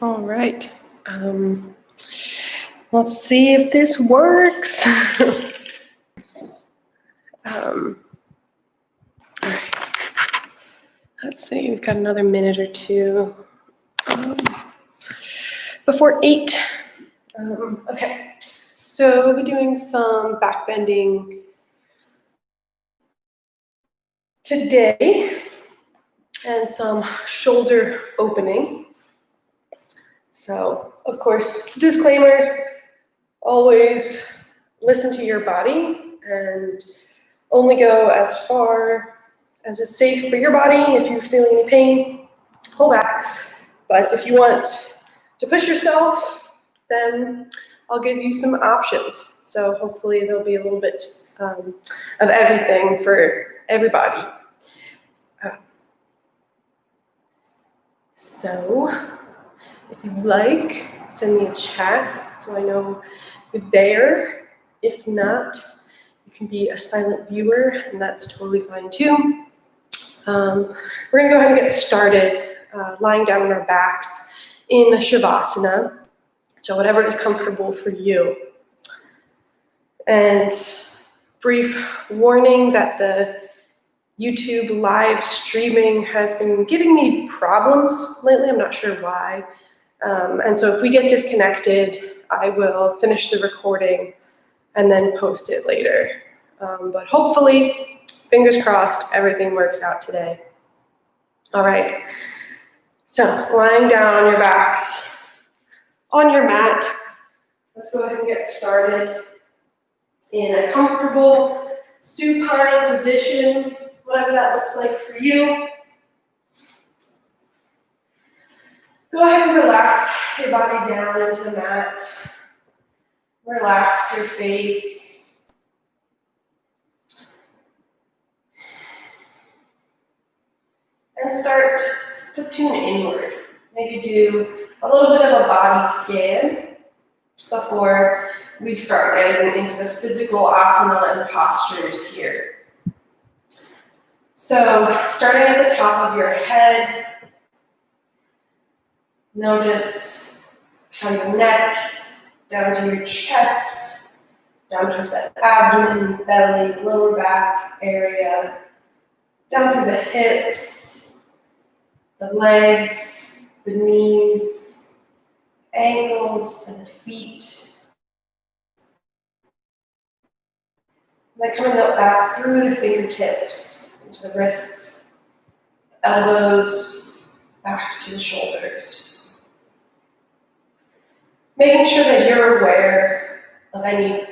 All right. Let's see if this works. All right. Let's see, we've got another minute or two before 8. Okay, so we'll be doing some back bending today and some shoulder opening. So, of course, disclaimer, always listen to your body and only go as far as is safe for your body. If you're feeling any pain, pull back. But if you want to push yourself, then I'll give you some options. So hopefully there'll be a little bit of everything for everybody. So if you'd like, send me a chat so I know you're there. If not, you can be a silent viewer, and that's totally fine too. We're gonna go ahead and get started lying down on our backs in Shavasana. So whatever is comfortable for you. And brief warning that the YouTube live streaming has been giving me problems lately. I'm not sure why. And so if we get disconnected, I will finish the recording and then post it later. But hopefully, fingers crossed, everything works out today. All right. So lying down on your backs, on your mat, let's go ahead and get started in a comfortable supine position, whatever that looks like for you. Go ahead and relax your body down into the mat. Relax your face. And start to tune inward. Maybe do a little bit of a body scan before we start getting into the physical asana and postures here. So, starting at the top of your head, notice how your neck, down to your chest, down towards that abdomen, belly, lower back area, down through the hips, the legs, the knees, ankles, and the feet. And then coming up back through the fingertips, into the wrists, elbows, back to the shoulders. Making sure that you're aware of any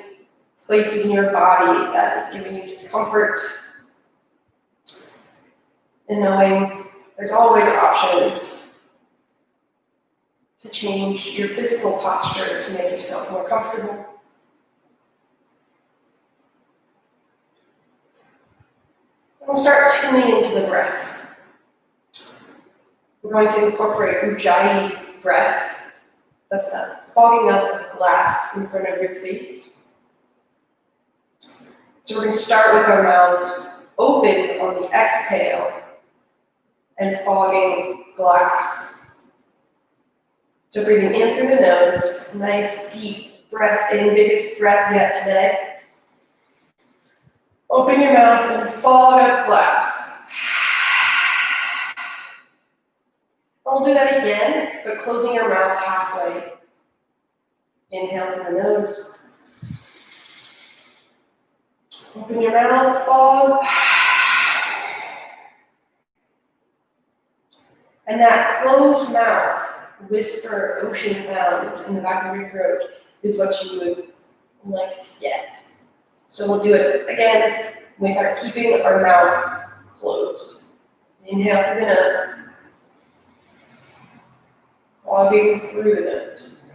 places in your body that is giving you discomfort, and knowing there's always options to change your physical posture to make yourself more comfortable. We'll start tuning into the breath. We're going to incorporate Ujjayi breath. That's that fogging up of glass in front of your face. So we're going to start with our mouths open on the exhale and fogging glass. So breathing in through the nose, nice deep breath in, biggest breath yet today. Open your mouth and fog up glass. I'll do that again, but closing your mouth halfway. Inhale through the nose. Open your mouth, fog. And that closed mouth, whisper, ocean sound in the back of your throat is what you would like to get. So we'll do it again with keeping our mouth closed. Inhale through the nose. Fogging through the nose.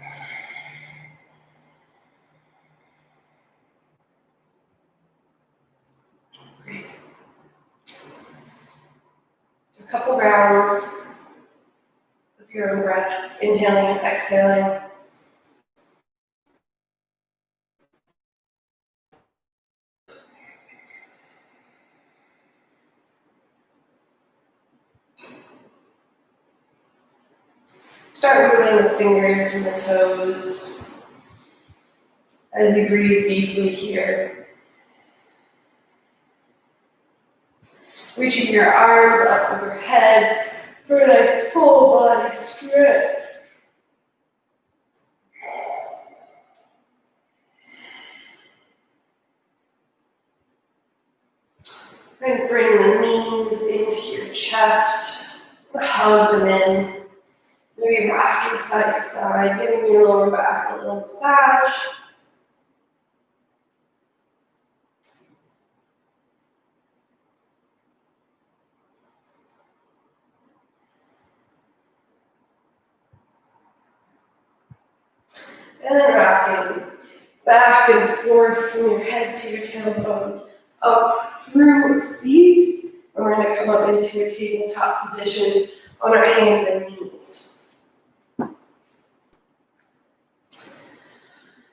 Great. A couple rounds of your own breath, inhaling and exhaling. Start wiggling the fingers and the toes as you breathe deeply here. Reaching your arms up overhead for a nice full body stretch. And bring the knees into your chest, hug them in. Maybe rocking side to side, giving your lower back a little massage. And then rocking back and forth from your head to your tailbone, up through a seat. And we're going to come up into a tabletop position on our hands and knees.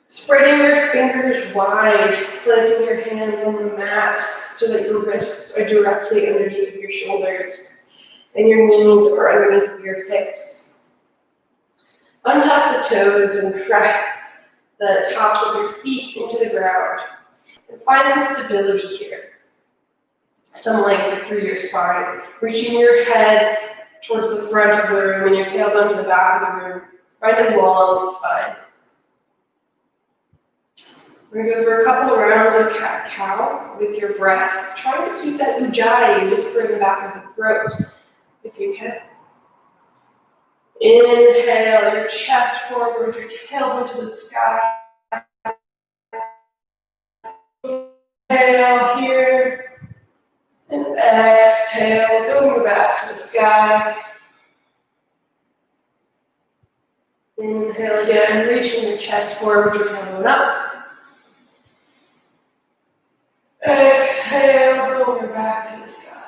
Spreading your fingers wide, planting your hands on the mat so that your wrists are directly underneath of your shoulders and your knees are underneath of your hips. Untuck the toes and press the tops of your feet into the ground. And find some stability here. Some length through your spine. Reaching your head towards the front of the room and your tailbone to the back of the room. Find a long spine. We're going to go through a couple of rounds of cat-cow with your breath, trying to keep that ujjayi whisper in the back of the throat, if you can. Inhale, your chest forward, your tailbone to the sky. Inhale here, and exhale, going back to the sky. Inhale again, reaching your chest forward, your tailbone up. Exhale, going back to the sky.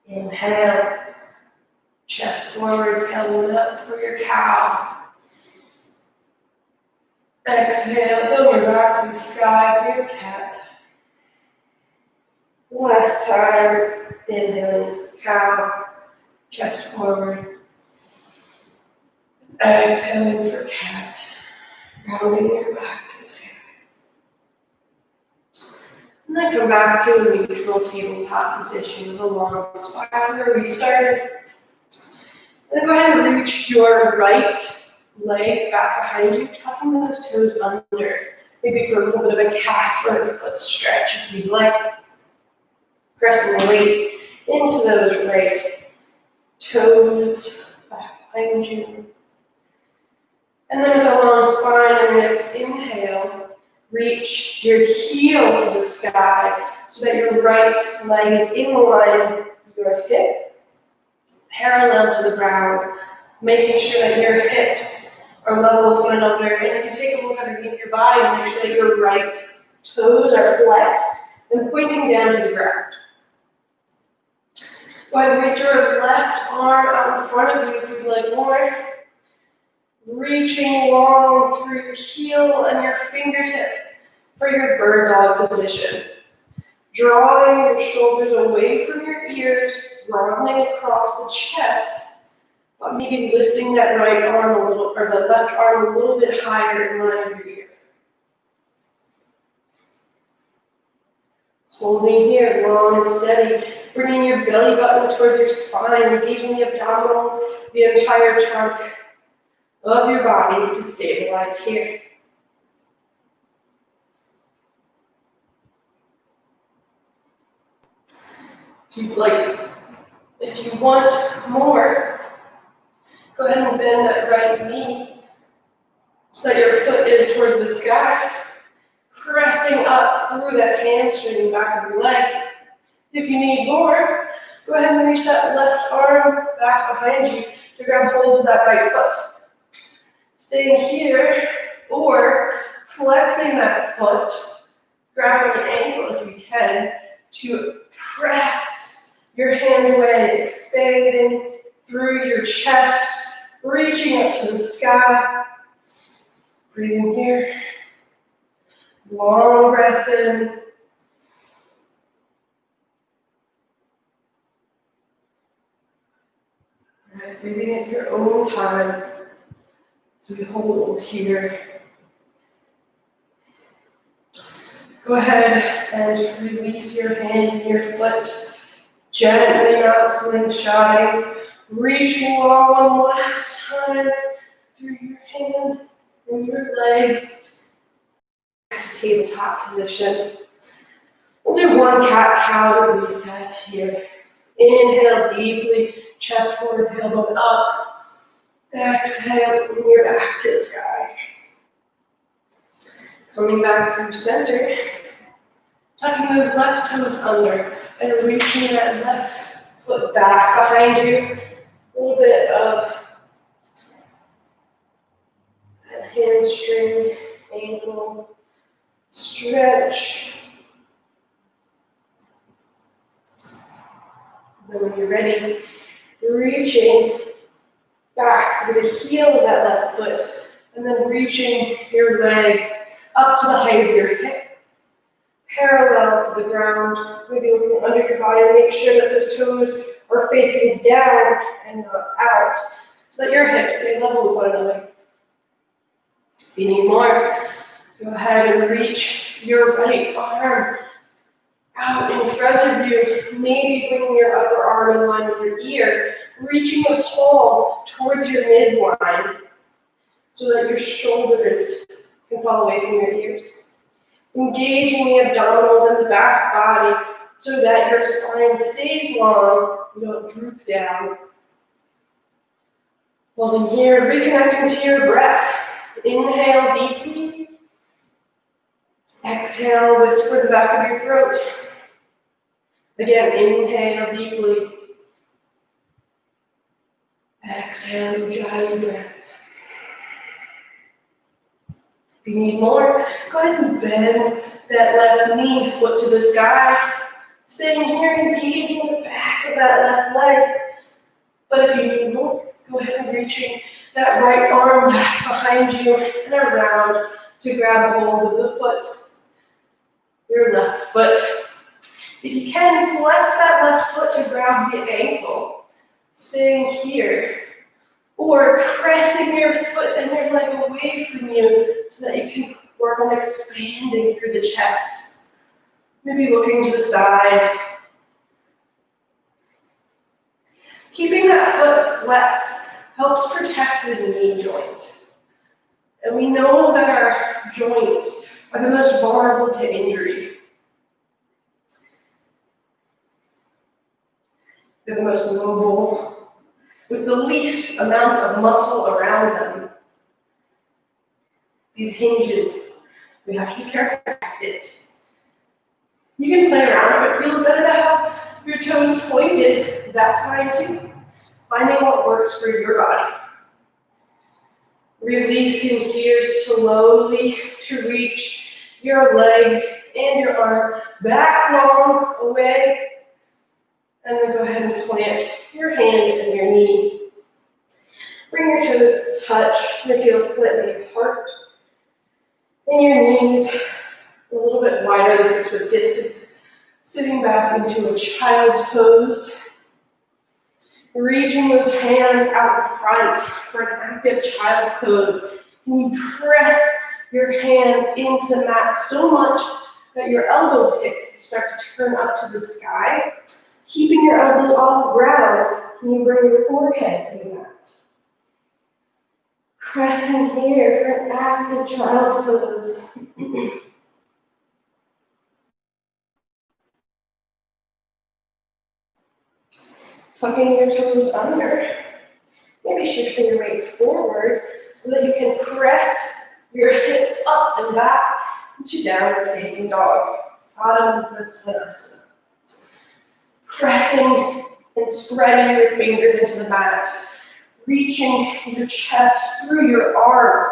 Inhale, chest forward, tailbone up for your cow. Exhale, going back to the sky for your cat. Last time, inhaling, cow, chest forward. Exhaling for cat, rounding your back to the sky. And then come back to a neutral tabletop position with a long spine where we started. And then go ahead and reach your right leg back behind you, tucking those toes under. Maybe for a little bit of a calf or a foot stretch if you'd like. Pressing the weight into those right toes back behind you. And then with a long spine, on your next inhale, reach your heel to the sky so that your right leg is in line with your hip, parallel to the ground, making sure that your hips are level with one another. And you can take a look underneath your body and make sure that your right toes are flexed and pointing down to the ground. Go ahead and reach your left arm out in front of you if you'd like more. Reaching long through your heel and your fingertip for your bird dog position. Drawing your shoulders away from your ears, broadening across the chest, but maybe lifting that right arm a little, or the left arm a little bit higher in line with your ear. Holding here, long and steady, bringing your belly button towards your spine, engaging the abdominals, the entire trunk of your body to stabilize here. If you want more, go ahead and bend that right knee so that your foot is towards the sky, pressing up through that hamstring back of your leg. If you need more, go ahead and reach that left arm back behind you to grab hold of that right foot. Staying here, or flexing that foot, grabbing the ankle if you can, to press your hand away, expanding through your chest, reaching up to the sky. Breathing here. Long breath in. Breathing at your own time. So we hold here. Go ahead and release your hand and your foot. Gently, not slingshotting. Reach long one last time through your hand and your leg. Back to tabletop position. We'll do one cat-cow to reset here. Inhale deeply, chest forward, tailbone up. Exhale, bring your back to the sky. Coming back through center. Tucking those left toes under and reaching that left foot back behind you. A little bit of that hamstring, ankle stretch. Then when you're ready, reaching back through the heel of that left foot and then reaching your leg up to the height of your hip, parallel to the ground, maybe looking under your body to make sure that those toes are facing down and not out, so that your hips stay level with one another. If you need more, go ahead and reach your right arm out in front of you, maybe bringing your upper arm in line with your ear, reaching the palm towards your midline so that your shoulders can fall away from your ears. Engaging the abdominals and the back body so that your spine stays long, you don't droop down. Holding here, reconnecting to your breath. Inhale deeply. Exhale, whisper the back of your throat. Again, inhale deeply. Exhale, giant breath. If you need more, go ahead and bend that left knee, foot to the sky. Staying here, engaging the back of that left leg. But if you need more, go ahead and reaching that right arm back behind you and around to grab hold of the foot, your left foot. If you can, flex that left foot to grab the ankle, staying here. Or pressing your foot and your leg away from you so that you can work on expanding through the chest. Maybe looking to the side. Keeping that foot flexed helps protect the knee joint. And we know that our joints are the most vulnerable to injury. They're the most mobile, with the least amount of muscle around them. These hinges, we have to be careful to protect it. You can play around if it feels better to have your toes pointed, that's fine too. Finding what works for your body. Releasing here slowly to reach your leg and your arm back long away. And then go ahead and plant your hand and your knee. Bring your toes to touch, your heels slightly apart. And your knees a little bit wider than this with distance. Sitting back into a child's pose. Reaching those hands out in front for an active child's pose. And you press your hands into the mat so much that your elbow pits start to turn up to the sky. Keeping your elbows off the ground, and you bring your forehead to the mat. Pressing here for an active child's pose. Tucking your toes under. Maybe shifting your weight forward so that you can press your hips up and back into downward facing dog. Adho Mukha. Pressing and spreading your fingers into the mat. Reaching your chest through your arms.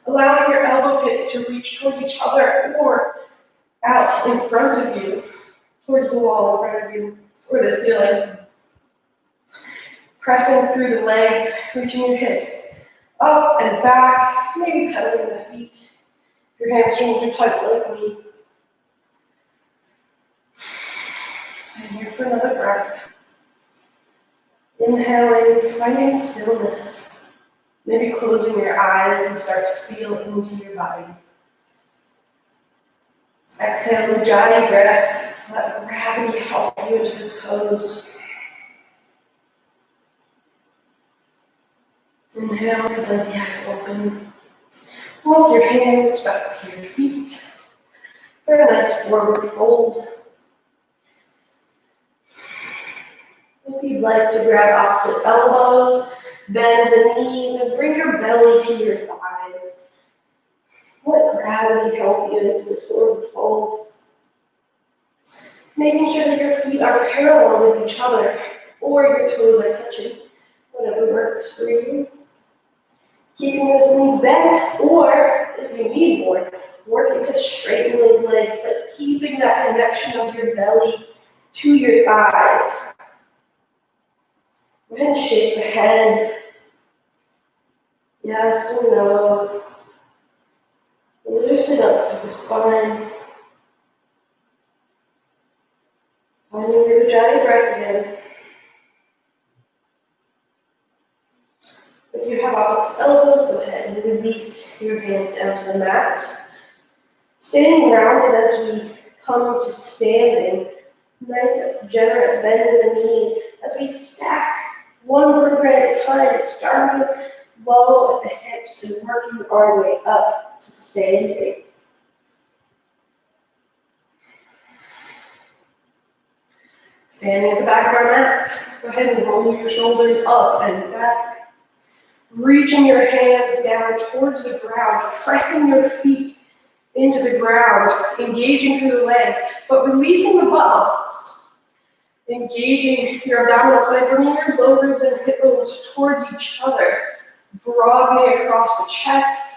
Allowing your elbow pits to reach towards each other or out in front of you. Towards the wall in front of you or the ceiling. Pressing through the legs, reaching your hips up and back, maybe pedaling the feet. Your hamstrings are tight like me. Stay here for another breath. Inhaling, finding stillness. Maybe closing your eyes and start to feel into your body. Exhale, Ujjayi breath. Let gravity help you into this pose. Inhale, let the eyes open. Walk your hands back to your feet. For a nice forward fold. If you'd like to grab opposite elbows, bend the knees, and bring your belly to your thighs. Let gravity help you into this forward fold. Making sure that your feet are parallel with each other, or your toes are touching, whatever works for you. Keeping those knees bent, or if you need more, working to straighten those legs, but keeping that connection of your belly to your thighs. Go ahead and shake the head. Yes or no. Loosen up through the spine. Finding your Ujjayi breath again. If you have opposite elbows, go ahead and release your hands down to the mat. Staying grounded as we come to standing. Nice, generous bend in the knees as we stack one vertebrae at a time, starting low at the hips and working our way up to standing. Standing at the back of our mats, go ahead and roll your shoulders up and back. Reaching your hands down towards the ground, pressing your feet into the ground, engaging through the legs, but releasing the butt muscles. Engaging your abdominals by bringing your low ribs and hip bones towards each other, broadening across the chest.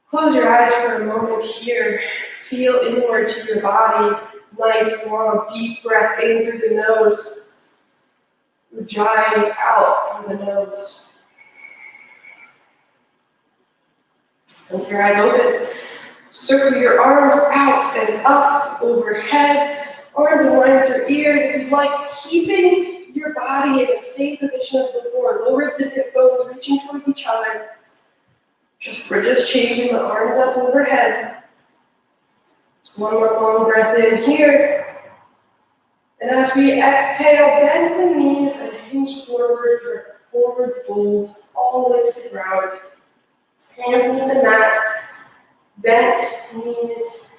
Close your eyes for a moment here. Feel inward to your body. Nice, long, deep breath in through the nose. Ujjayi out through the nose. Keep your eyes open. Circle your arms out and up, overhead. Arms in line with your ears if you'd like, keeping your body in the same position as before. Low ribs and hip bones reaching towards each other. We're just changing the arms up overhead. One more long breath in here. And as we exhale, bend the knees and hinge forward for a forward fold all the way to the ground. Hands in the mat, bent knees.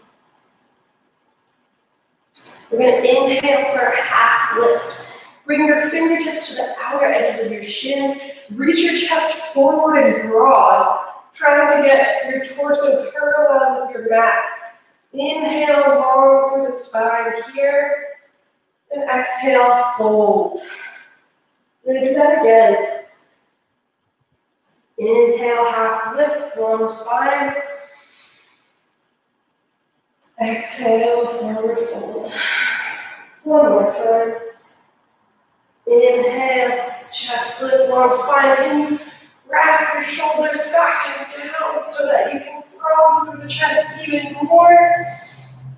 We're going to inhale for a half lift. Bring your fingertips to the outer edges of your shins. Reach your chest forward and broad, trying to get your torso parallel with your mat. Inhale long through the spine here, and exhale, fold. We're going to do that again. Inhale, half lift, long spine. Exhale, forward fold. One more time. Inhale, chest lift, long spine. Can you wrap your shoulders back and down so that you can roll through the chest even more?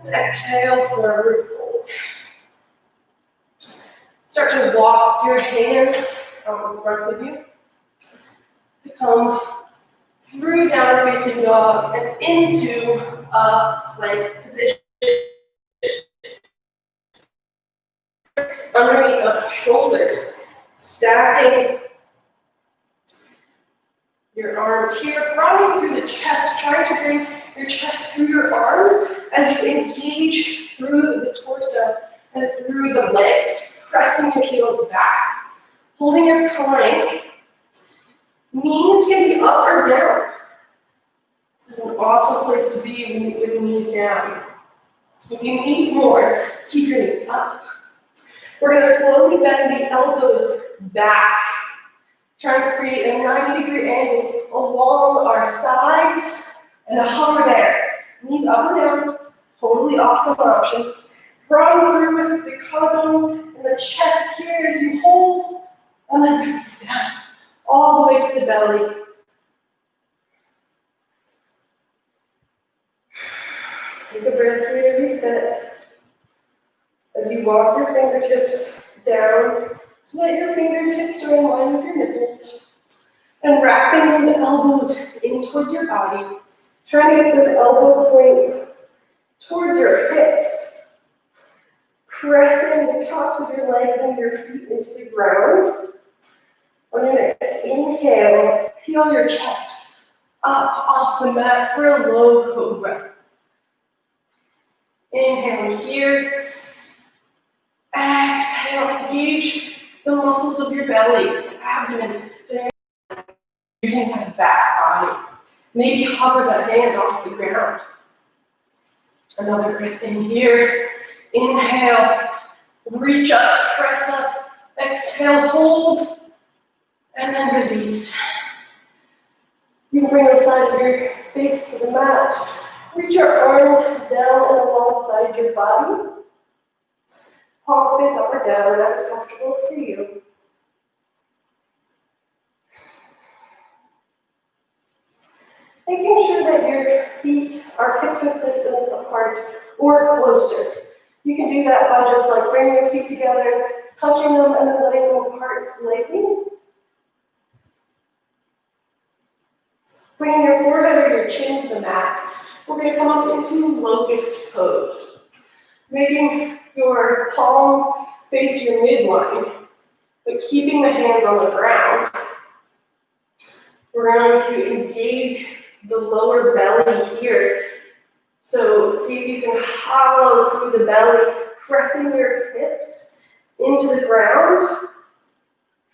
And exhale, forward fold. Start to walk your hands out in front of you to come through downward facing dog and into a plank position. Underneath the shoulders, stacking your arms here, running through the chest, trying to bring your chest through your arms as you engage through the torso and through the legs, pressing your heels back, holding your plank. Knees can be up or down. This is an awesome place to be with the knees down. If you need more, keep your knees up. We're going to slowly bend the elbows back, trying to create a 90-degree angle along our sides and a hover there. Knees up or down, totally awesome options. Run through the collarbones and the chest here as you hold, and then release down, all the way to the belly. Take a breath here, reset. As you walk your fingertips down so that your fingertips are in line with your nipples. And wrapping those elbows in towards your body, trying to get those elbow points towards your hips. Pressing the tops of your legs and your feet into the ground. On your next inhale, peel your chest up off the mat for a low cobra. Inhale here. Exhale, engage the muscles of your belly, the abdomen. So you're using that back body. Maybe hover the hands off the ground. Another breath in here. Inhale, reach up, press up. Exhale, hold, and then release. You can bring the side of your face to the mat. Reach your arms down and alongside your body. Palms face up or down, whatever's comfortable for you. Making sure that your feet are hip-width distance apart or closer. You can do that by just like bringing your feet together, touching them, and then letting them apart slightly. Bringing your forehead or your chin to the mat. We're going to come up into locust pose. Making your palms face your midline, but keeping the hands on the ground. We're going to engage the lower belly here. So see if you can hollow through the belly, pressing your hips into the ground.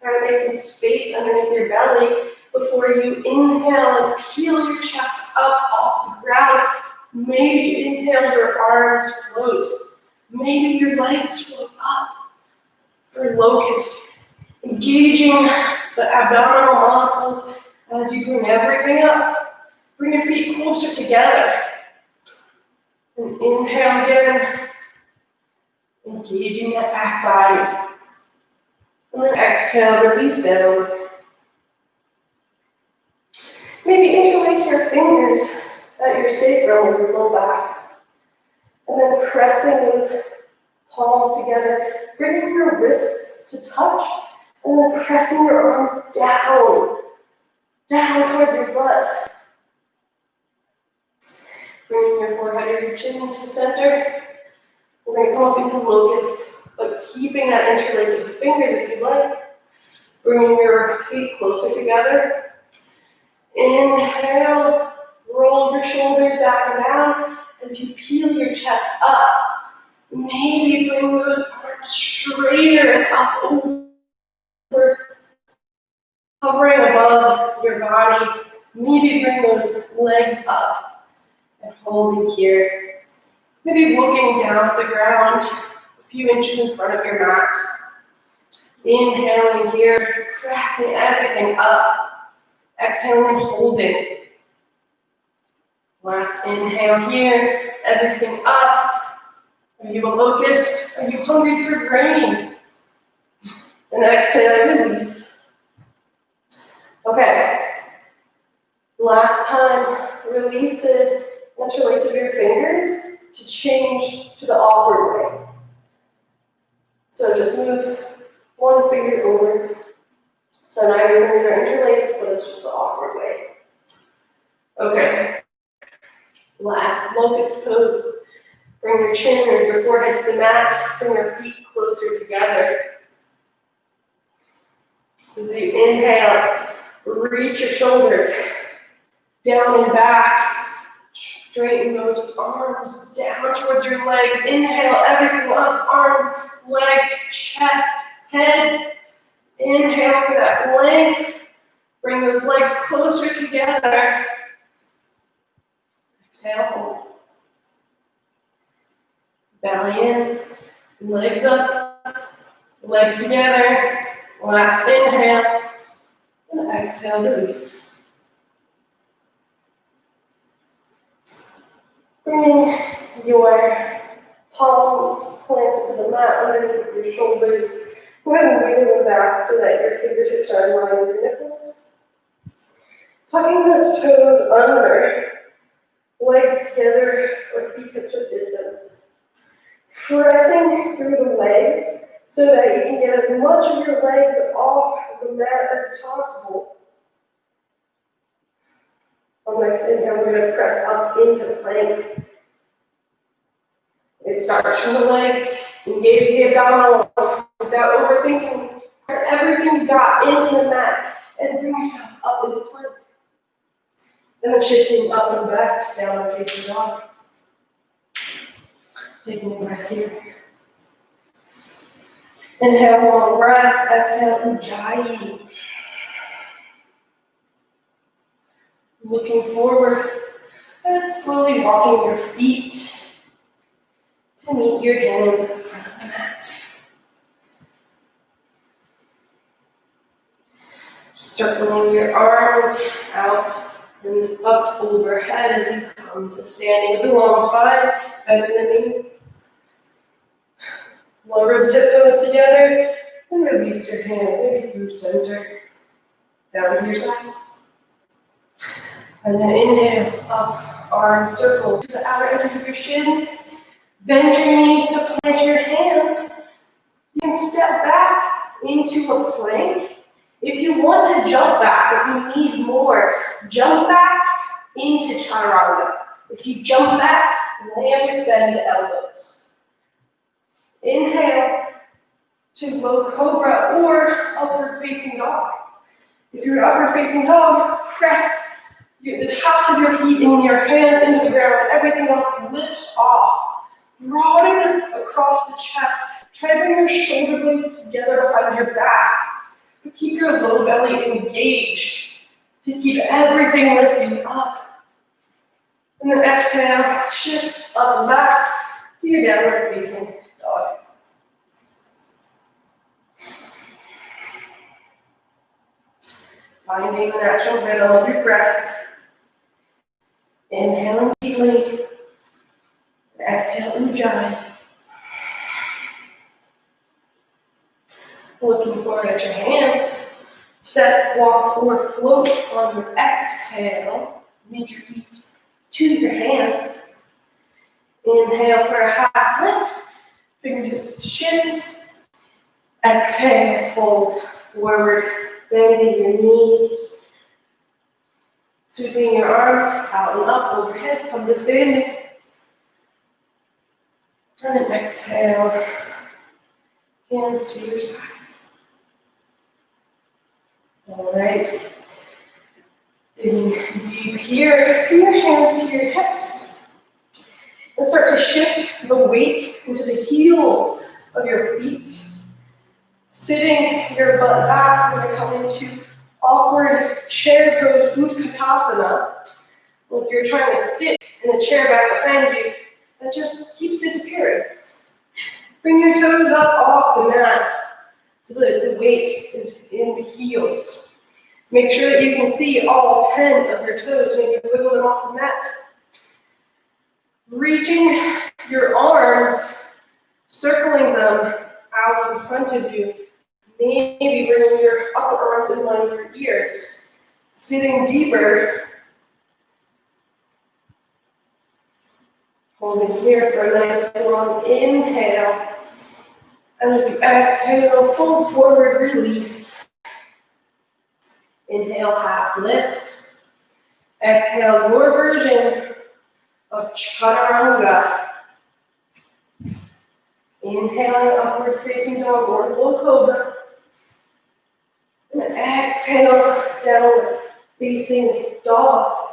Try to make some space underneath your belly before you inhale and peel your chest up off the ground. Maybe inhale, your arms float. Maybe your legs float up for locust. Engaging the abdominal muscles as you bring everything up. Bring your feet closer together. And inhale again. Engaging that back body. And then exhale, release down. Maybe interlace your fingers at your sacrum or your low back. And then pressing those palms together, bringing your wrists to touch, and then pressing your arms down towards your butt. Bringing your forehead or your chin to center. We're going to come up into locust, but keeping that interlace of the fingers if you'd like. Bringing your feet closer together. Inhale, roll your shoulders back and down as you peel your chest up. Maybe bring those arms straighter and up over, hovering above your body. Maybe bring those legs up and holding here. Maybe looking down at the ground, a few inches in front of your mat. Inhaling here, pressing everything up. Exhaling and holding. Last inhale here, everything up. Are you a locust? Are you hungry for grain? And exhale, release. Okay. Last time, release the interlace of your fingers to change to the awkward way. So just move one finger over. So now your fingers are interlaced, but it's just the awkward way. Okay. Last locust pose. Bring your chin or your forehead to the mat. Bring your feet closer together. As you inhale, reach your shoulders down and back. Straighten those arms down towards your legs. Inhale, everything up. Arms, legs, chest, head. Inhale for that length. Bring those legs closer together. Exhale, hold. Belly in, legs up, legs together. Last inhale, and exhale, release. Bring your palms planted to the mat underneath your shoulders. Go ahead and wiggle them back so that your fingertips are in line with your nipples. Tucking those toes under, legs together or feet hip width distance. Pressing through the legs so that you can get as much of your legs off the mat as possible. On the next inhale, we're going to press up into plank. It starts from the legs, engage the abdominals without overthinking. Press everything you got into the mat and bring yourself up into plank. And then shifting up and back to downward facing dog. Taking a breath here. Inhale, long breath. Exhale, ujjayi. Looking forward and slowly walking your feet to meet your hands at the front of the mat. Circling your arms out and up overhead as you come to standing with a long spine, bend the knees. Lower ribs, hip bones together, and release your hands maybe through center, down to your sides. And then inhale, up, arms circle to the outer edges of your shins. Bend your knees to plant your hands. You can step back into a plank. If you want to jump back, if you need more, jump back into chaturanga. If you jump back, land with bend elbows. Inhale to low cobra or upward facing dog. If you're upward facing dog, press the tops of your feet and your hands into the ground, and everything else lifts off. Broaden across the chest. Try to bring your shoulder blades together behind your back. But keep your low belly engaged to keep everything lifting up. And then exhale, shift up and back to your downward facing dog. Finding the natural rhythm of your breath. Inhaling deeply. Exhale, ujjayi. Looking forward at your hands. Step, walk, or float on your exhale. Meet your feet to your hands. Inhale for a half lift. Fingertips to shins. Exhale, fold forward, bending your knees. Sweeping your arms out and up overhead, come to standing. And then exhale, hands to your sides. All right. Digging deep here, bring your hands to your hips. And start to shift the weight into the heels of your feet. Sitting your butt back, we're going to come into awkward chair pose, Utkatasana. If you're trying to sit in the chair back behind you, that just keeps disappearing. Bring your toes up off the mat so that the weight is in the heels. Make sure that you can see all 10 of your toes. Maybe wiggle them off the mat. Reaching your arms, circling them out in front of you. Maybe bringing your upper arms in line with your ears. Sitting deeper. Holding here for a nice long inhale. And as you exhale, fold forward, release. Inhale, half lift. Exhale, your version of chaturanga. Inhaling, upward facing dog or low cobra. And exhale, downward facing dog.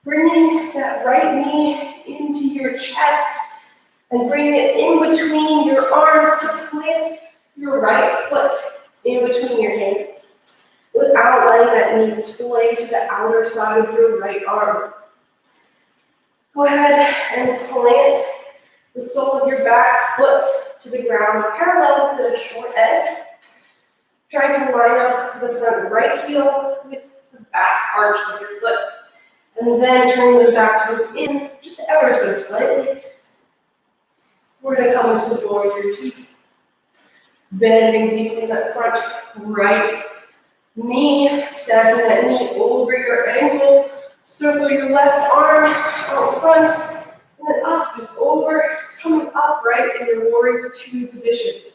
Bringing that right knee into your chest and bringing it in between your arms to plant your right foot in between your hands without letting that knee splay to the outer side of your right arm. Go ahead and plant the sole of your back foot to the ground parallel with the short edge. Try to line up the front right heel with the back arch of your foot. And then turning the back toes in just ever so slightly. We're going to come into the warrior two. Bending deeply in that front right knee. Stacking that knee over your ankle. Circle your left arm out front. And then up and over. Coming upright in your warrior two position.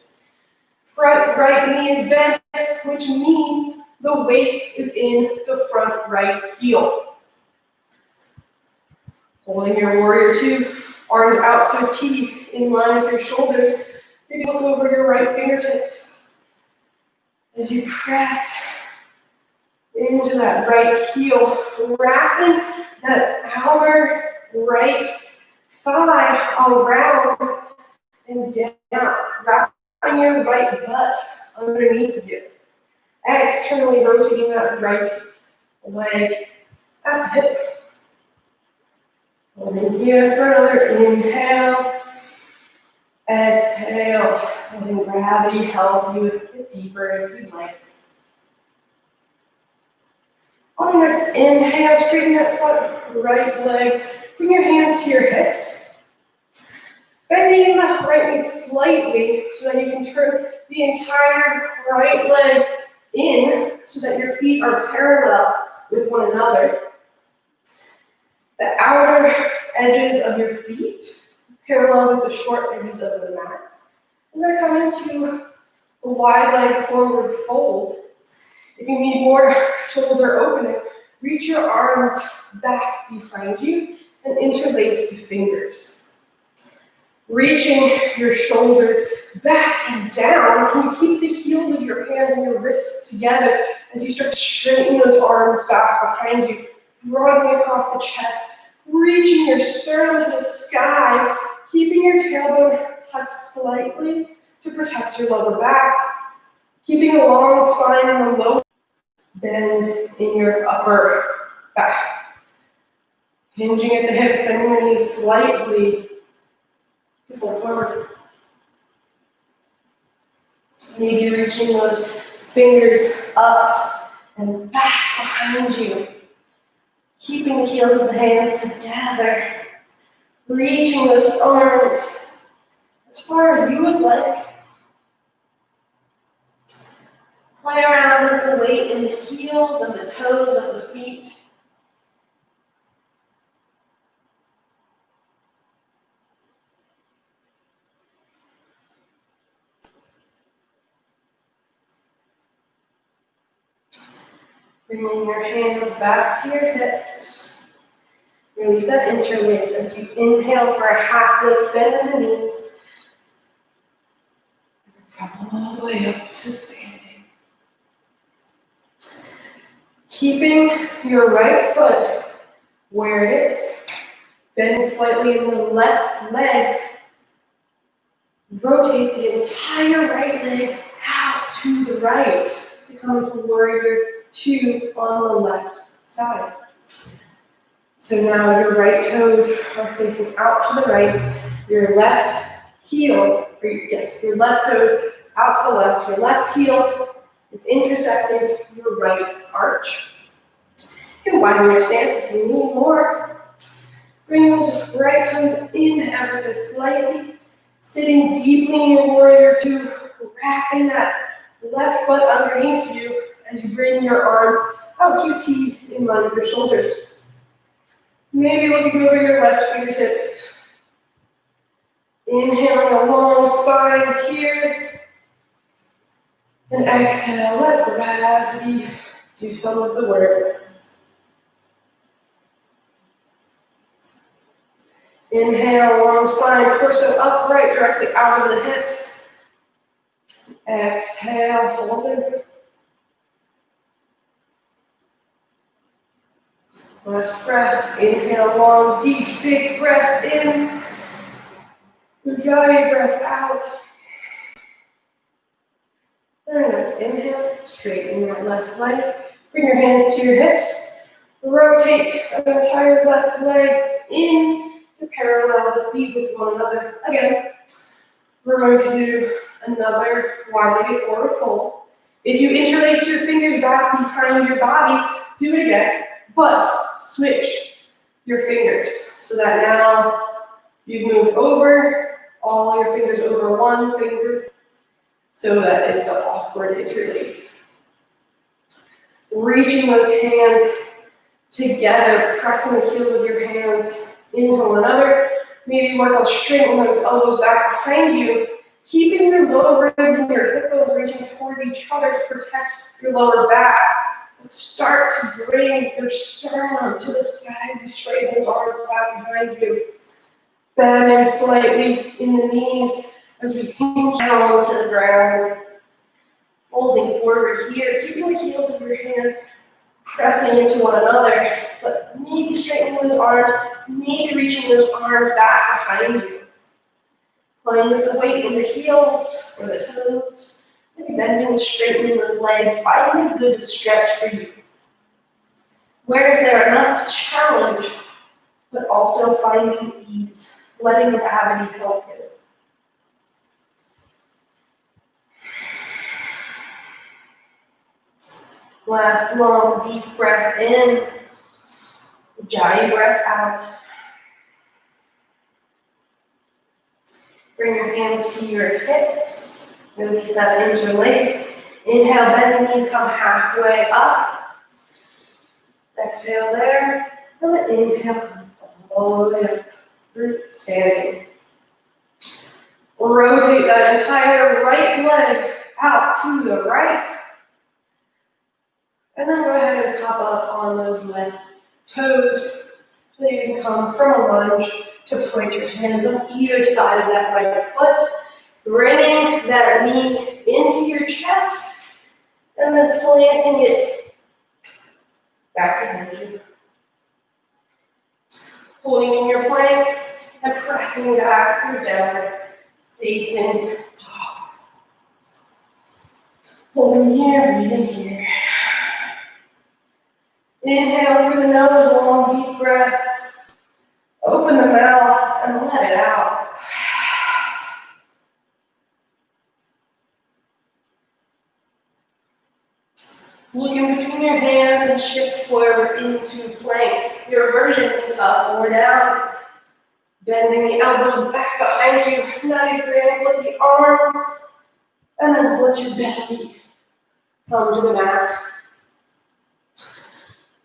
Front right knee is bent, which means the weight is in the front right heel. Holding your warrior two, arms out to a T in line with your shoulders. Maybe look over your right fingertips as you press into that right heel, wrapping that outer right thigh around and down, wrapping your right butt underneath you. Externally rotating that right leg at the hip. Holding here for another inhale. Exhale. Letting gravity help you a bit deeper if you'd like. On the next inhale, straighten that front right leg. Bring your hands to your hips. Bending the right knee slightly so that you can turn the entire right leg in so that your feet are parallel with one another. The outer edges of your feet parallel with the short edges of the mat. And then come into a wide leg forward fold. If you need more shoulder opening, reach your arms back behind you and interlace the fingers. Reaching your shoulders back and down, can you keep the heels of your hands and your wrists together as you start to straighten those arms back behind you, broadening across the chest, reaching your sternum to the sky, keeping your tailbone tucked slightly to protect your lower back, keeping a long spine in the low bend in your upper back. Hinging at the hips, bending the knees slightly. Pull forward. Maybe reaching those fingers up and back behind you. Keeping the heels of the hands together. Reaching those arms as far as you would like. Play around with the weight in the heels and the toes of the feet. Bringing your hands back to your hips. Release that interlace as you inhale for a half lift, bend in the knees. Come all the way up to standing. Keeping your right foot where it is. Bend slightly in the left leg. Rotate the entire right leg out to the right to come to warrior two on the left side. So now your right toes are facing out to the right, your left heel, your left toes out to the left, your left heel is intersecting your right arch. You can widen your stance if you need more. Bring those right toes in ever so slightly, sitting deeply in your warrior two, wrapping that left butt underneath you as you bring your arms out to T in line with your shoulders. Maybe looking over your left fingertips. Inhaling a long spine here. And exhale, let gravity do some of the work. Inhale, long spine, torso upright, directly out of the hips. Exhale, hold it. Last breath, inhale, long, deep, big breath in. Draw your breath out. Then next inhale, straighten that left leg. Bring your hands to your hips. Rotate the entire left leg in to parallel the feet with one another. Again, we're going to do another wide-legged forward fold. If you interlace your fingers back behind your body, do it again, but switch your fingers so that now you move over, all your fingers over one finger, so that it's the awkward interlace. Reaching those hands together, pressing the heels of your hands into one another. Maybe work on straightening those elbows back behind you. Keeping your lower ribs and your hip bones reaching towards each other to protect your lower back. And start to bring your sternum to the sky as you straighten those arms back behind you. Bending slightly in the knees as we hinge down to the ground. Folding forward here, keeping the heels of your hands pressing into one another, but maybe straightening those arms, maybe reaching those arms back behind you. Playing with the weight in the heels or the toes, maybe bending and straightening those legs, finding a good stretch for you. Where is there enough challenge, but also finding ease, letting gravity help you. Last long, deep breath in, Ujjayi breath out. Bring your hands to your hips, release that interlace. Inhale, bend the knees, come halfway up. Exhale there, and then inhale, come all the way up through standing. Rotate that entire right leg out to the right. And then go ahead and pop up on those left toes so you can come from a lunge to point your hands on either side of that right foot, bringing that knee into your chest, and then planting it back behind you. Holding in your plank and pressing back through down, facing dog. Holding here, breathing here. Inhale through the nose, long deep breath. Open the mouth and let it out. Look in between your hands and shift forward into plank. Your version is up or down. Bending the elbows back behind you, 90 degree angle with the arms, and then let your belly come to the mat.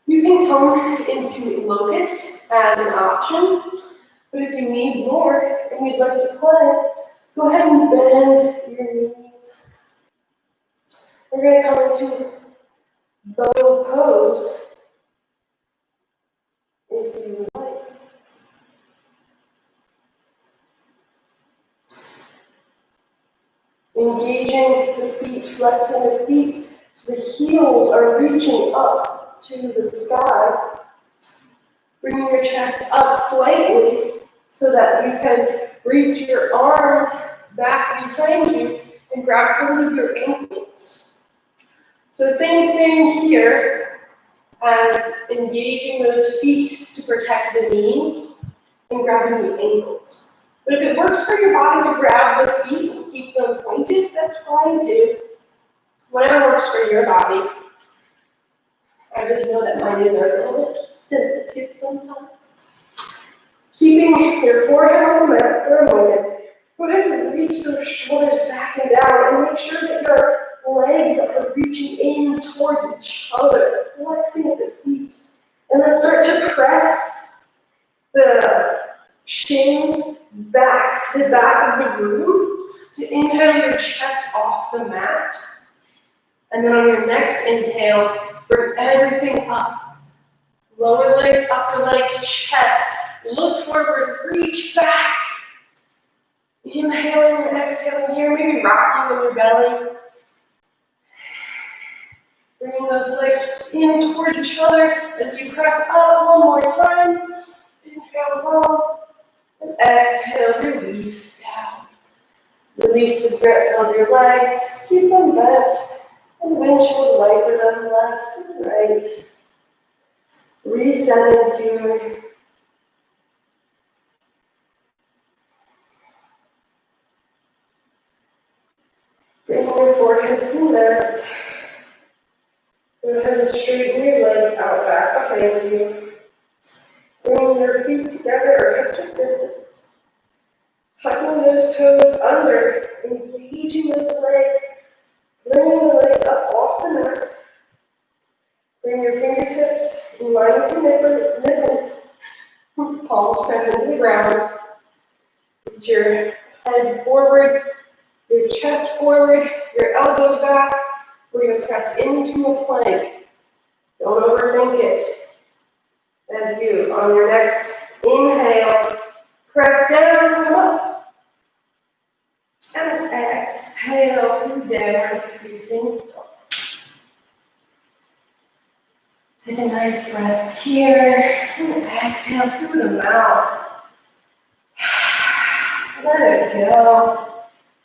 You can come into locust as an option, but if you need more and you'd like to play, go ahead and bend your knees. We're going to come into bow pose if you would like. Engaging the feet, flexing the feet so the heels are reaching up to the sky. Bringing your chest up slightly so that you can reach your arms back behind you and grab hold of your ankles. So same thing here as engaging those feet to protect the knees and grabbing the ankles. But if it works for your body to grab the feet and keep them pointed, that's fine too. Whatever works for your body. I just know that mine is a little bit sensitive sometimes. Keeping your forehead on the mat for a moment. Go ahead and reach those shoulders back and down and make sure that your legs are reaching in towards each other, flexing the feet. And then start to press the shins back to the back of the room to inhale your chest off the mat. And then on your next inhale, bring everything up. Lower legs, upper legs, chest. Look forward, reach back. Inhaling and exhaling here, maybe rocking on your belly. Bringing those legs in towards each other as you press up one more time. Inhale up and exhale, release down. Release the grip of your legs, keep them bent, and windshield wiper them left and right. Resetting here. Bring your forehead to the mat. Go ahead and straighten your legs out back behind you. Bring your feet together or hips width distance. Tucking those toes under, engaging those legs. Bringing the legs up off the mat. Bring your fingertips in line with your nipples. Palms press into the ground. Reach your head forward Your chest forward, your elbows back. We're going to press into a plank. Don't overthink it. As you, on your next inhale, press down, come up. And exhale through down facing dog. Take a nice breath here. And exhale through the mouth. Let it go.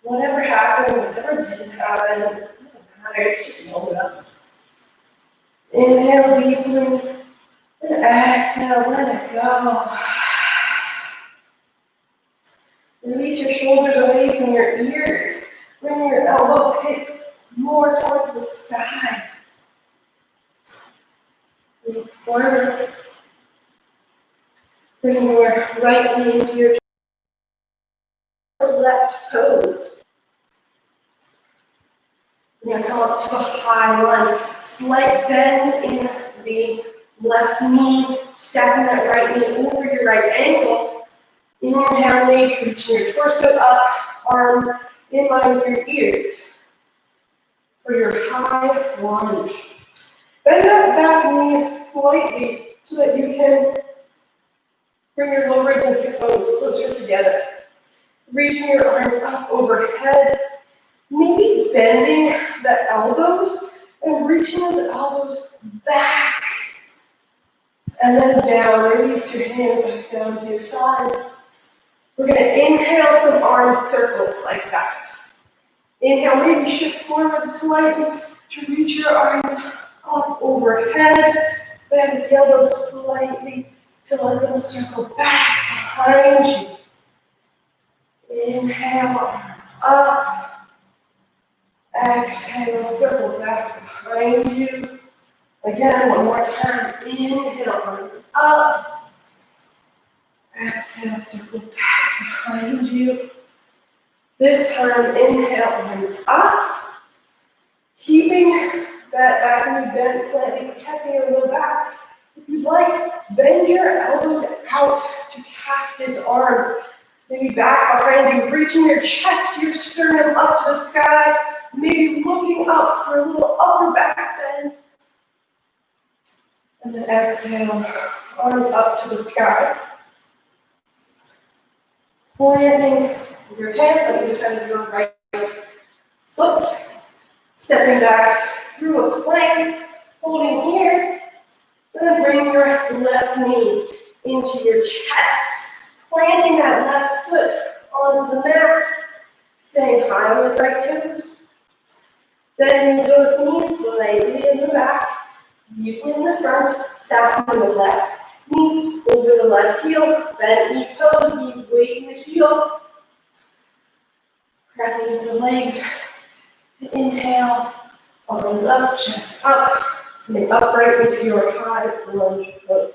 Whatever happened, whatever didn't happen, it doesn't matter, it's just yoga. Inhale deeply, and exhale, let it go. Release your shoulders away from your ears. Bring your elbow pits more towards the sky. Look forward. Bring your right knee into your left toes. We're going to come up to a high lunge. Slight bend in the left knee, stacking that right knee over your right ankle. Inhale, reaching your torso up, arms in line with your ears. For your high lunge. Bend that back knee slightly so that you can bring your low ribs and hip bones closer together. Reaching your arms up overhead. Maybe bending the elbows and reaching those elbows back. And then down. Release your hands back down to your sides. We're going to inhale some arm circles like that. Inhale, maybe shift forward slightly to reach your arms up overhead. Bend the elbows slightly to let them circle back behind you. Inhale, arms up. Exhale, circle back behind you. Again, one more time. Inhale, arms up. Exhale, circle back behind you. This time, inhale, arms up. Keeping that back knee bent slightly, protecting your low back. If you'd like, bend your elbows out to cactus arms. Maybe back behind you, reaching your chest, your sternum up to the sky. Maybe looking up for a little upper back bend. And then exhale, arms up to the sky. Planting your hands on either side of your right foot. Stepping back through a plank, holding here. And then bringing your left knee into your chest. Planting that left foot onto the mat. Staying high on the right toes. Then both knees slightly in the back, deeply in the front, stacking the left knee over the left heel, bend knee pose, knee weight in the heel. Pressing into the legs to inhale, arms up, chest up, and then upright into your high lunge pose.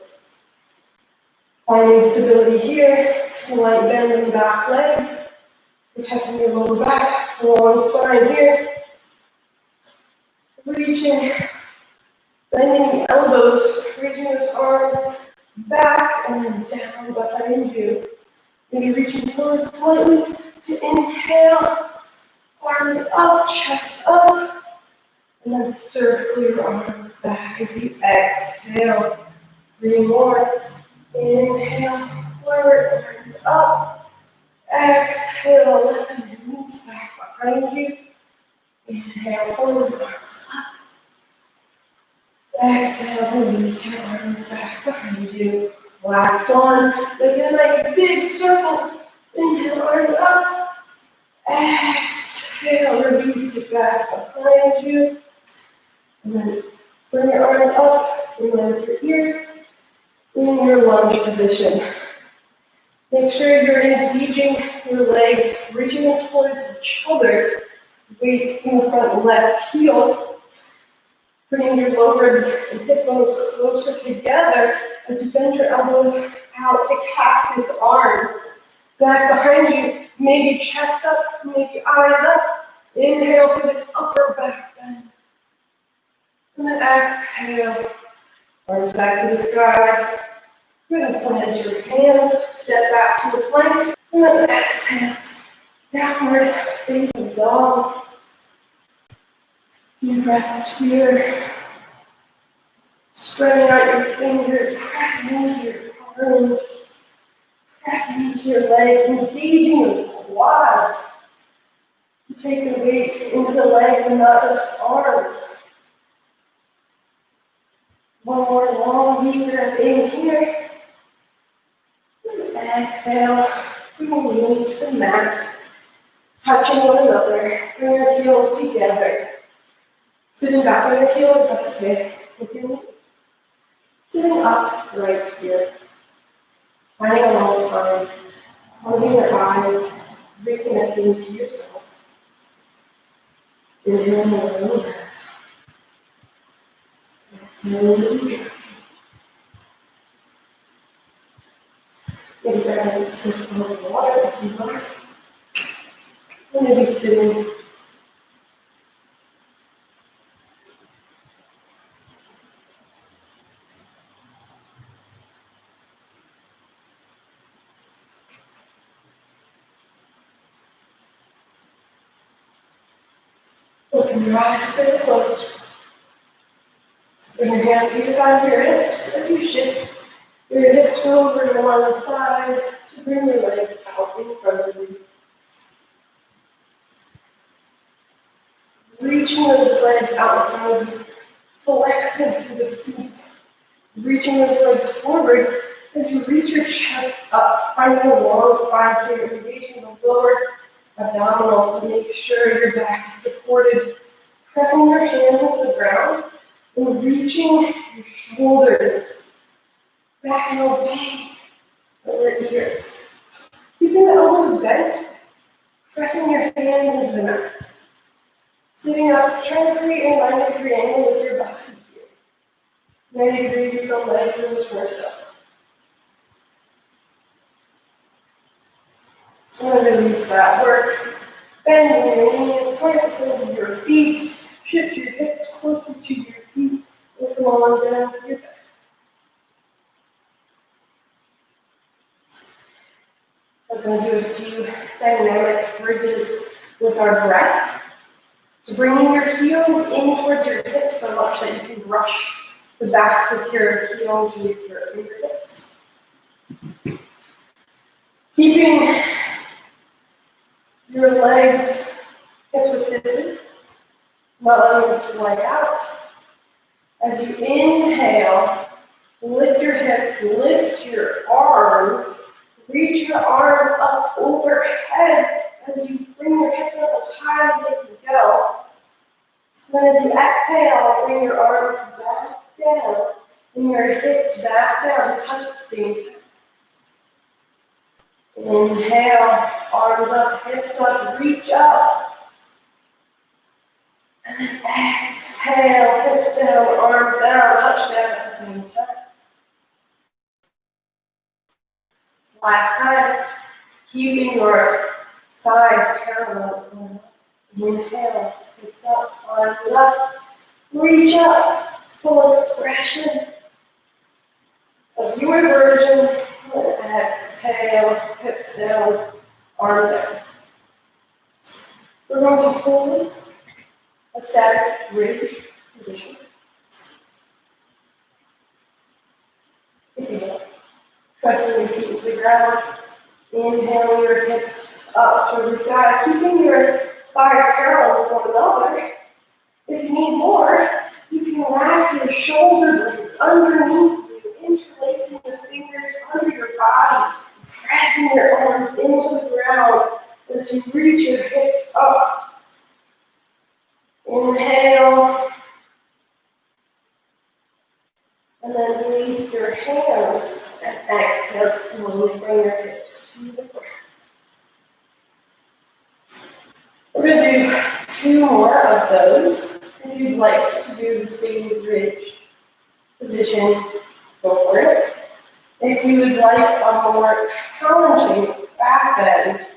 Finding stability here, slight bend in the back leg, protecting your lower back, long spine here. Reaching, bending the elbows, reaching those arms back and then down behind you. Maybe reaching forward slightly to inhale, arms up, chest up, and then circle your arms back as you exhale. 3 more. Inhale, forward, arms up. Exhale, lifting your knees back behind you. Inhale, forward, arms up. Exhale, release your arms back behind you. Last one. Make it a nice big circle. Inhale, arms up. Exhale, release it back behind you. And then bring your arms up, in line with your ears, in your lunge position. Make sure you're engaging your legs, reaching them towards each other. Weight in the front left heel. Bringing your low ribs and hip bones closer together as you bend your elbows out to cactus arms. Back behind you, maybe chest up, maybe eyes up. Inhale for this upper back bend. And then exhale, arms back to the sky. You're going to plant your hands, step back to the plank, and then exhale. Downward facing dog. Deep breaths here. Spreading out your fingers, pressing into your arms, pressing into your legs, engaging your quads. You take the weight into the legs and not just arms. One more long deep breath in here. Exhale, bring your knees to the mat, touching one another, bring your heels together. Sitting back on your heels, that's okay, with your knees. Sitting up right here, finding a long time, closing your eyes, reconnecting to yourself. Inhaling over, exhaling over. Maybe grab a sip of water if you like. And maybe sitting. Open your eyes a bit closed. Bring your hands to your side of your hips as you shift your hips over to one side to bring your legs out in front of you. Reaching those legs out in front of you, flexing through the feet. Reaching those legs forward as you reach your chest up, finding a long spine here, engaging the lower abdominals to make sure your back is supported. Pressing your hands into the ground and reaching your shoulders back and away from your ears. Keeping the elbows bent, pressing your hands into the mat. Sitting up, trying to create a 90-degree angle with your body here. 90 degrees with the legs and the torso. And release that work. Bend your knees, plant the soles of your feet. Shift your hips closer to your feet. And come on down to your back. We're going to do a few dynamic bridges with our breath. So bringing your heels in towards your hips so much that you can brush the backs of your heels with your fingertips. Keeping your legs hip width distance, not letting them slide out. As you inhale, lift your hips, lift your arms, reach your arms up overhead as you bring your hips up as high as they can go. Then as you exhale, bring your arms back down and your hips back down to touch the same time. Inhale, arms up, hips up, reach up. And then exhale, hips down, arms down, touch down at the same time. Last time, keeping your thighs parallel. Inhale, hips up, arms up, reach up, full expression. A viewer version, exhale, hips down, arms up. We're going to hold a static bridge position. Pressing your feet into the ground, inhaling your hips up toward the sky, keeping your thighs parallel with one another. If you need more, you can wrap your shoulder blades underneath you, interlacing the fingers under your body, pressing your arms into the ground as you reach your hips up. Inhale, and then release your hands, and exhale, slowly bring your hips to the ground. We're going to do 2 more of those. If you'd like to do the same bridge position, go for it. If you would like a more challenging back bend,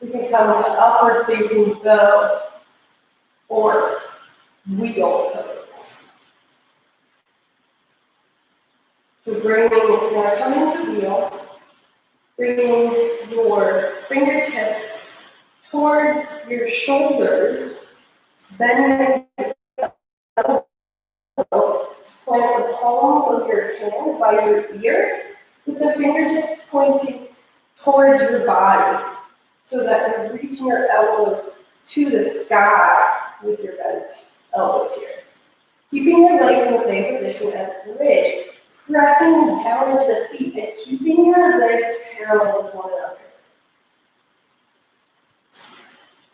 we can come to upward facing bow or wheel pose. So now coming to wheel, bringing your fingertips towards your shoulders. Bend your elbow to plant the palms of your hands by your ears, with the fingertips pointing towards your body, so that you're reaching your elbows to the sky with your bent elbows here. Keeping your legs in the same position as bridge, pressing down into the feet and keeping your legs parallel with one another.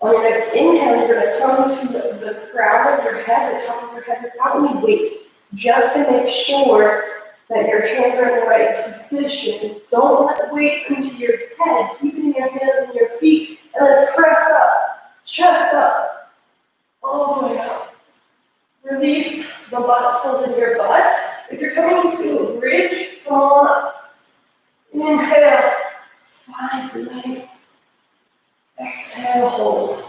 On your next inhale, you're going to come to the crown of your head, the top of your head, without any weight, just to make sure that your hands are in the right position. Don't let weight into your head. Keep it in your hands and your feet, and then press up, chest up, all the way up. Release the muscles in your butt. If you're coming into a bridge, come on up. Inhale, find the leg. Exhale, hold.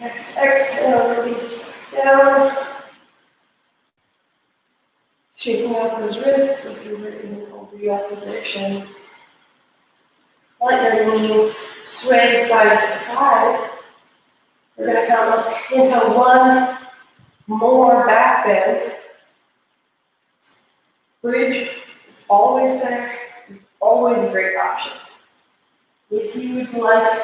Next exhale, release down. Shaking out those ribs if you were in an overhead position. Let your knees sway side to side. We're going to come up into one more back bend. Bridge is always there. It's always a great option. If you would like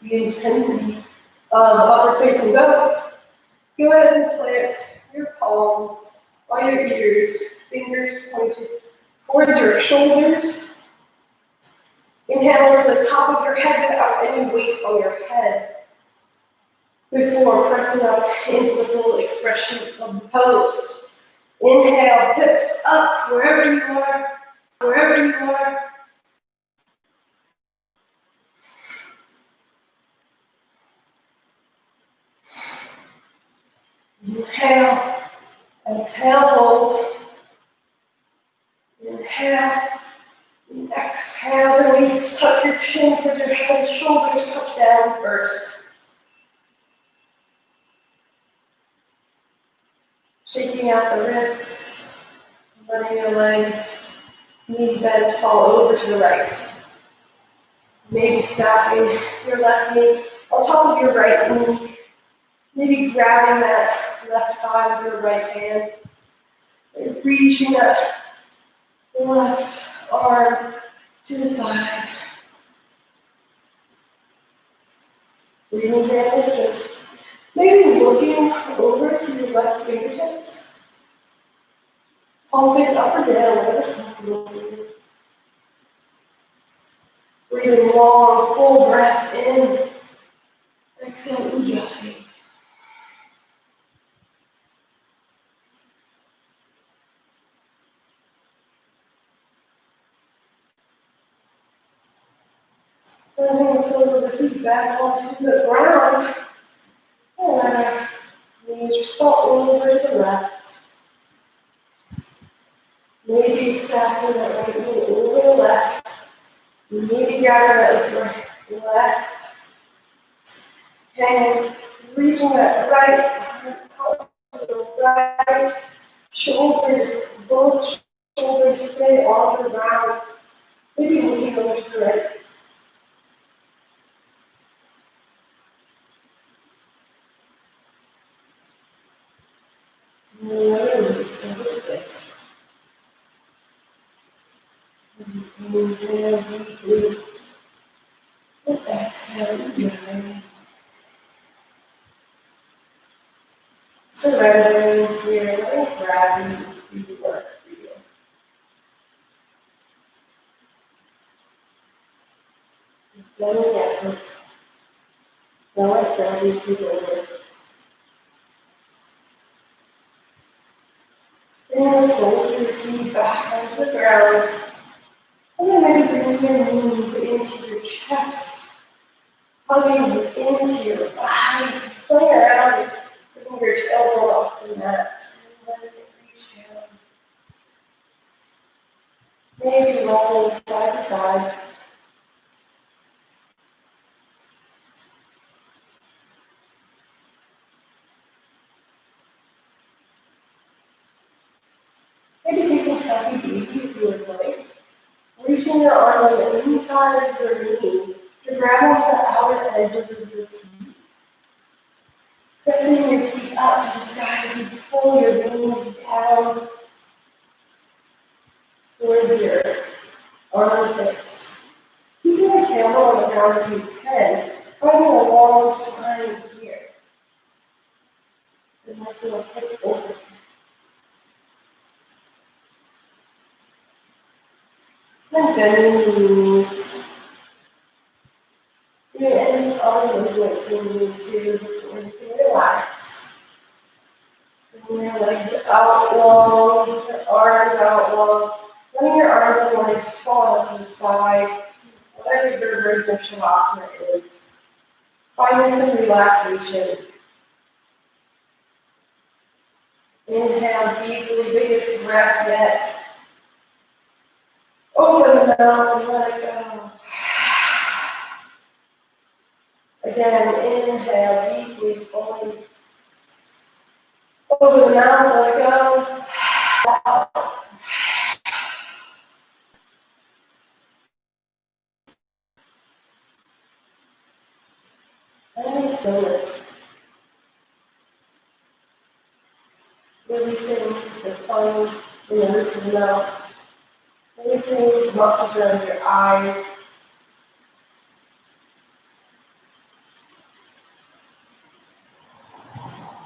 the intensity of upward facing dog, go ahead and plant your palms by your ears, fingers pointed towards your shoulders. Inhale to the top of your head without any weight on your head before pressing up into the full expression of the pose. Inhale, hips up wherever you are, wherever you are. Inhale, exhale, hold. Inhale, exhale, release, tuck your chin towards your head, shoulders touch down first. Shaking out the wrists, letting your legs, knee bend, fall over to the right. Maybe snapping your left knee on top of your right knee. Maybe grabbing that left thigh with your right hand. And reaching that left arm to the side. Breathing here is just maybe looking over to your left fingertips. Palm face up or down, whatever's comfortable for you. Breathing long, full breath in. Exhale, ujjayi. Letting the soles of the feet back onto the ground. And knees just fall over to the left. Maybe stacking that right knee over the left. Maybe grab that with your left. And reaching that right arm out to the right. Shoulders, both shoulders stay on the ground. Maybe looking over to the right. Release over to this. Inhale deeply. And exhale deeply. Surrendering here, letting gravity do the work for you. Letting effort. Don't let gravity do the work. Bring the soles of your feet back onto the ground. And then maybe bring your knees into your chest. Hugging into your body. Play around. Bring your elbow off the mat. And let it reach down. Maybe rolling side to side. easy if you would like. Reaching your arm on the inside of your knees to grab onto the outer edges of your feet. Pressing your feet up to the sky as you pull your knees down towards your armpits. Keeping your tailbone on the ground if you can, finding a long spine here. And nice little hip open. Then bending the knees. Do any other movements you need to before you can relax. Bring your legs out long, your arms out long. Letting your arms and legs fall to the side, whatever your version of Shavasana is. Finding some relaxation. Inhale deeply, biggest breath yet. Open the mouth and let it go. Again, inhale deeply, fully. Open the mouth, let it go. And stillness. Releasing the tongue in the roof of the mouth. Releasing the muscles around your eyes.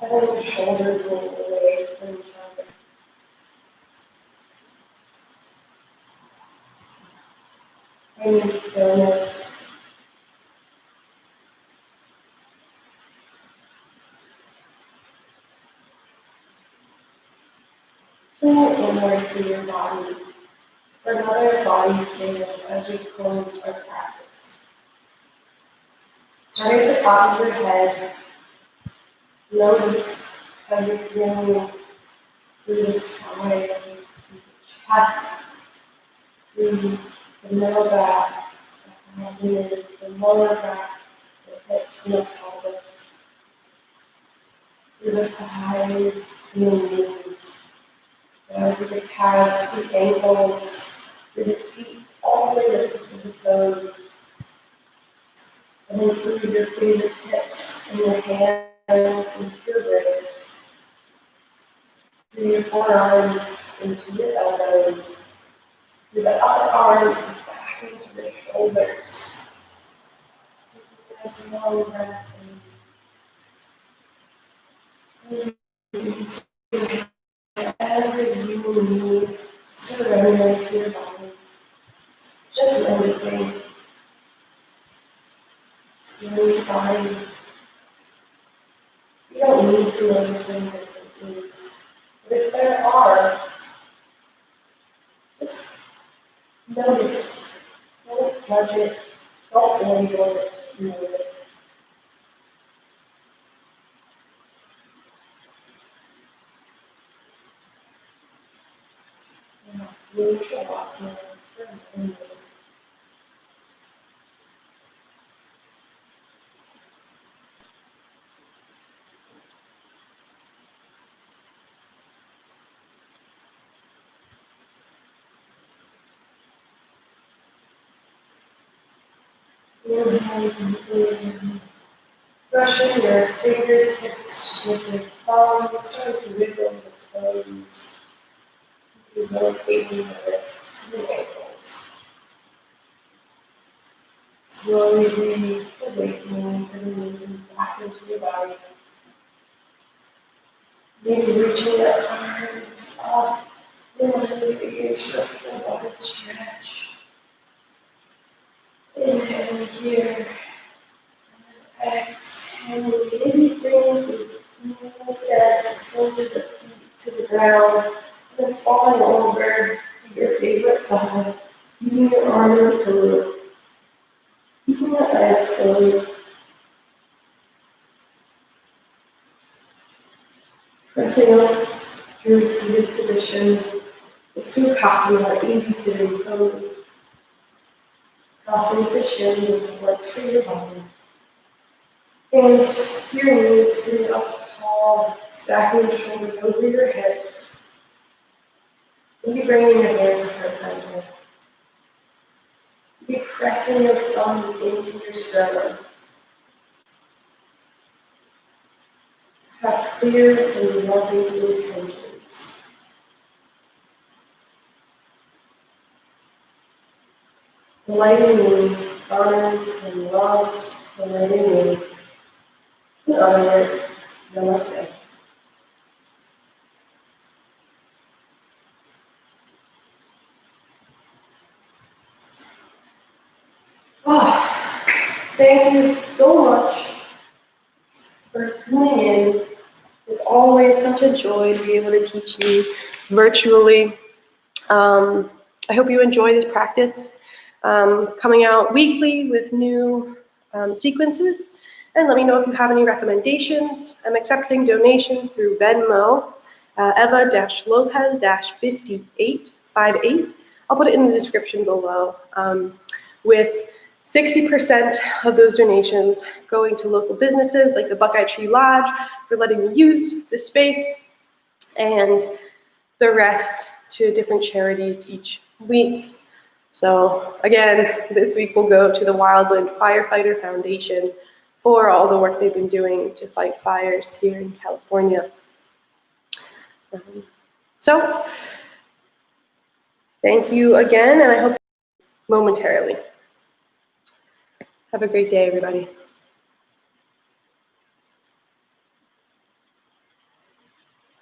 Letting your shoulders move away from each other. Bringing stillness. Bring inward to your body for another body scan as we close our practice. Starting at the top of your head, notice how you're feeling through the spine, through the chest, through the middle back, the lower back, the hips and the pelvis, through the thighs and the knees, down through the calves, the ankles, through the feet, all the way to the tips of the toes, and then through your fingertips and your hands into your wrists, through your forearms into your elbows, through the upper arms and back into your shoulders. Take a nice long breath in. Whatever you need to surrender to your body. Just noticing. Feeling your body. You don't need to notice any differences. But if there are, just notice it. Don't judge it. Don't label it. Just notice. Really Shavasana for a minute. Inhale deeply. Brushing your fingertips with your thumbs, starting to wiggle the toes. You rotating the wrists and ankles. Slowly awakening and moving back into your body. Maybe reaching your arms up. You want to begin to your full body stretch. Inhale here. Exhale. Maybe bring the soles of the feet to the ground. And then falling over to your favorite side. Keeping your arm on the pillow. Keeping your eyes closed. Pressing up through seated position. The Sukhasana, easy sitting pose. Crossing the shins with the legs for your body. Hands to your knees, sitting up tall, stacking your shoulders over your hips. Maybe bringing your hands to heart center. Maybe pressing your thumbs into your sternum. Have clear and loving intentions. Enlightening me, honors and loves, enlightening me. In other words, namaste. Oh, thank you so much for tuning in. It's always such a joy to be able to teach you virtually. I hope you enjoy this practice. Coming out weekly with new sequences. And let me know if you have any recommendations. I'm accepting donations through Venmo, Eva-Lopez-5858. I'll put it in the description below. With 60% of those donations going to local businesses like the Buckeye Tree Lodge for letting me use this space, and the rest to different charities each week. So again, this week we'll go to the Wildland Firefighter Foundation for all the work they've been doing to fight fires here in California. So thank you again, and I hope momentarily. Have a great day, everybody.